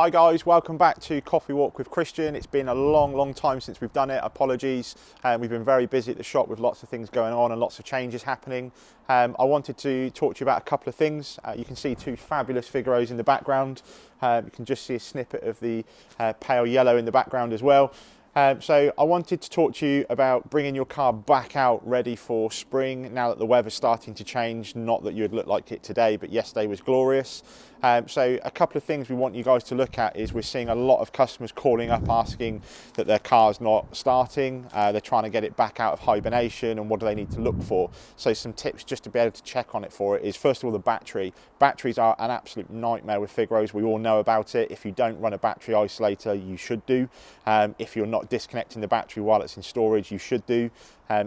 Hi guys, welcome back to Coffee Walk with Christian. It's been a long time since we've done it. Apologies. We've been very busy at the shop with lots of things going on and lots of changes happening. I wanted to talk to you about a couple of things. You can see two fabulous Figaros in the background. You can just see a snippet of the pale yellow in the background as well. So I wanted to talk to you about bringing your car back out ready for spring now that the weather's starting to change. Not that you'd look like it today, but yesterday was glorious. So a couple of things we want you guys to look at is we're seeing a lot of customers calling up asking that their car's not starting. They're trying to get it back out of hibernation, and what do they need to look for? So some tips just to be able to check on it for it is, first of all, the battery. Batteries are an absolute nightmare with Figaros. We all know about it. If you don't run a battery isolator, you should do. If you're not disconnecting the battery while it's in storage, you should do.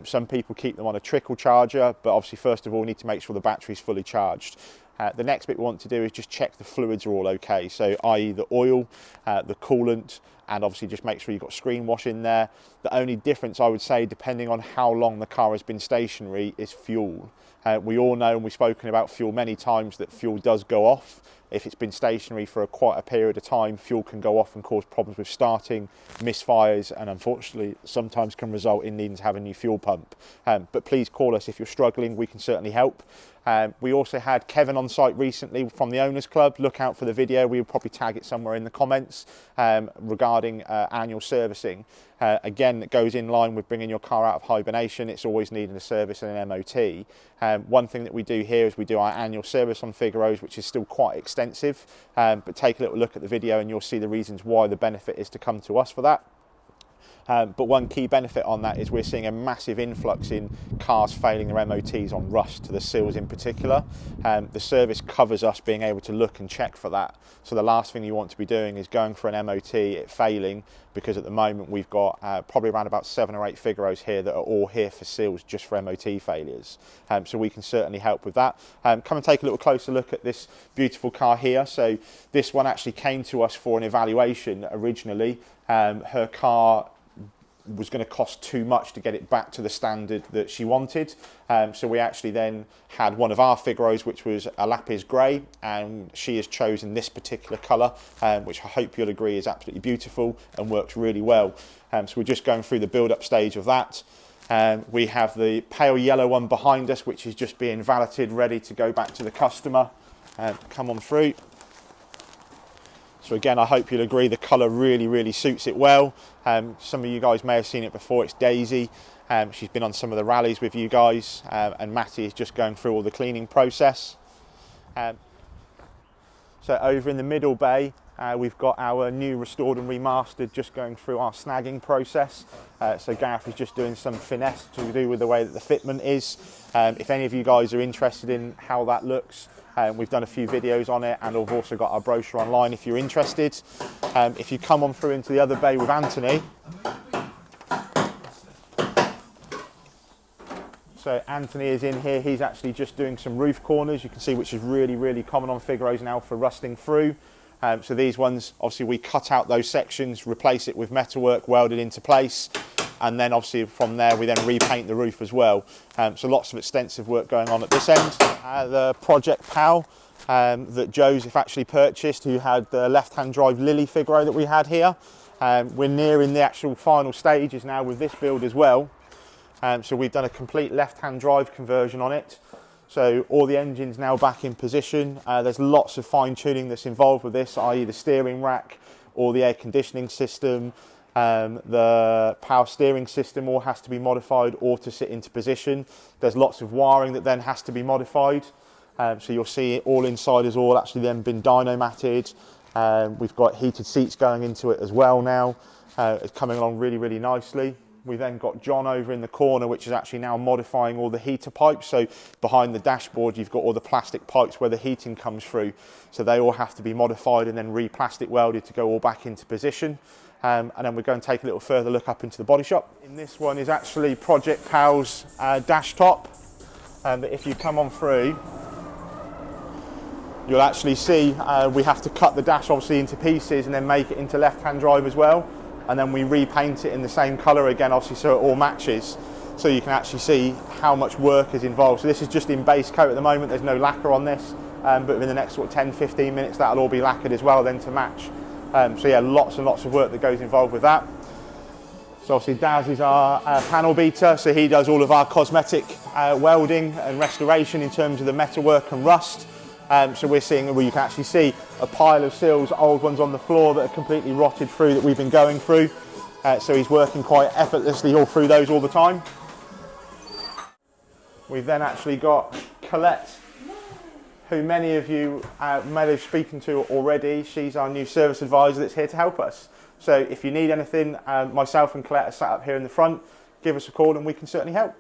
Some people keep them on a trickle charger, but obviously first of all, we need to make sure the battery is fully charged. The next bit we want to do is just check the fluids are all okay, so i.e. the oil, the coolant, and obviously just make sure you've got screen wash in there. The only difference I would say, depending on how long the car has been stationary, is fuel. We all know, and we've spoken about fuel many times, that fuel does go off. If it's been stationary for quite a period of time, fuel can go off and cause problems with starting, misfires, and unfortunately sometimes can result in needing to have a new fuel pump. But please call us if you're struggling, we can certainly help. We also had Kevin on site recently from the Owners Club. Look out for the video. We'll probably tag it somewhere in the comments regarding annual servicing. Again, it goes in line with bringing your car out of hibernation. It's always needing a service and an MOT. One thing that we do here is we do our annual service on Figaros, which is still quite extensive. But take a little look at the video and you'll see the reasons why the benefit is to come to us for that. But one key benefit on that is we're seeing a massive influx in cars failing their MOTs on rust, to the seals in particular. The service covers us being able to look and check for that. So the last thing you want to be doing is going for an MOT, it failing, because at the moment we've got probably around about 7 or 8 Figaros here that are all here for seals just for MOT failures. So we can certainly help with that. Come and take a little closer look at this beautiful car here. So this one actually came to us for an evaluation originally. Her car was going to cost too much to get it back to the standard that she wanted. So we actually then had one of our Figaros, which was a lapis grey, and she has chosen this particular colour, which I hope you'll agree is absolutely beautiful and works really well. So we're just going through the build-up stage of that. We have the pale yellow one behind us, which is just being valeted, ready to go back to the customer. Come on through. So again, I hope you'll agree the colour really suits it well. Some of you guys may have seen it before. It's Daisy. She's been on some of the rallies with you guys, and Matty is just going through all the cleaning process. So over in the middle bay, we've got our new restored and remastered just going through our snagging process. So Gareth is just doing some finesse to do with the way that the fitment is. If any of you guys are interested in how that looks, we've done a few videos on it, and we've also got our brochure online if you're interested. If you come on through into the other bay with Anthony. So Anthony is in here. He's actually just doing some roof corners, you can see, which is really common on Figaros now for rusting through. So these ones, obviously we cut out those sections, replace it with metalwork welded into place, and then obviously from there we then repaint the roof as well. So lots of extensive work going on at this end. The Project PAL that Joseph actually purchased, who had the left-hand drive Lily Figaro that we had here. We're nearing the actual final stages now with this build as well. So we've done a complete left-hand drive conversion on it. So all the engine's now back in position. There's lots of fine-tuning that's involved with this, i.e. the steering rack, or the air conditioning system, the power steering system all has to be modified or to sit into position. There's lots of wiring that then has to be modified. So you'll see all inside has all actually then been dynomatted. We've got heated seats going into it as well now. It's coming along really nicely. We then got John over in the corner, which is actually now modifying all the heater pipes. So behind the dashboard, you've got all the plastic pipes where the heating comes through. So they all have to be modified and then re-plastic welded to go all back into position. And then we're going to take a little further look up into the body shop. In this one is actually Project PAL's dash top. But if you come on through, you'll actually see we have to cut the dash obviously into pieces and then make it into left-hand drive as well. And then we repaint it in the same colour again, obviously, so it all matches. So you can actually see how much work is involved. So this is just in base coat at the moment. There's no lacquer on this, but in the next sort of 10-15 minutes, that'll all be lacquered as well then to match. So yeah, lots and lots of work that goes involved with that. So obviously Daz is our panel beater, so he does all of our cosmetic welding and restoration in terms of the metalwork and rust. So we're seeing, well, you can actually see a pile of seals, old ones on the floor that are completely rotted through that we've been going through. So he's working quite effortlessly all through those all the time. We've then actually got Colette, who many of you may have spoken to already. She's our new service advisor that's here to help us. So if you need anything, myself and Colette are sat up here in the front. Give us a call and we can certainly help.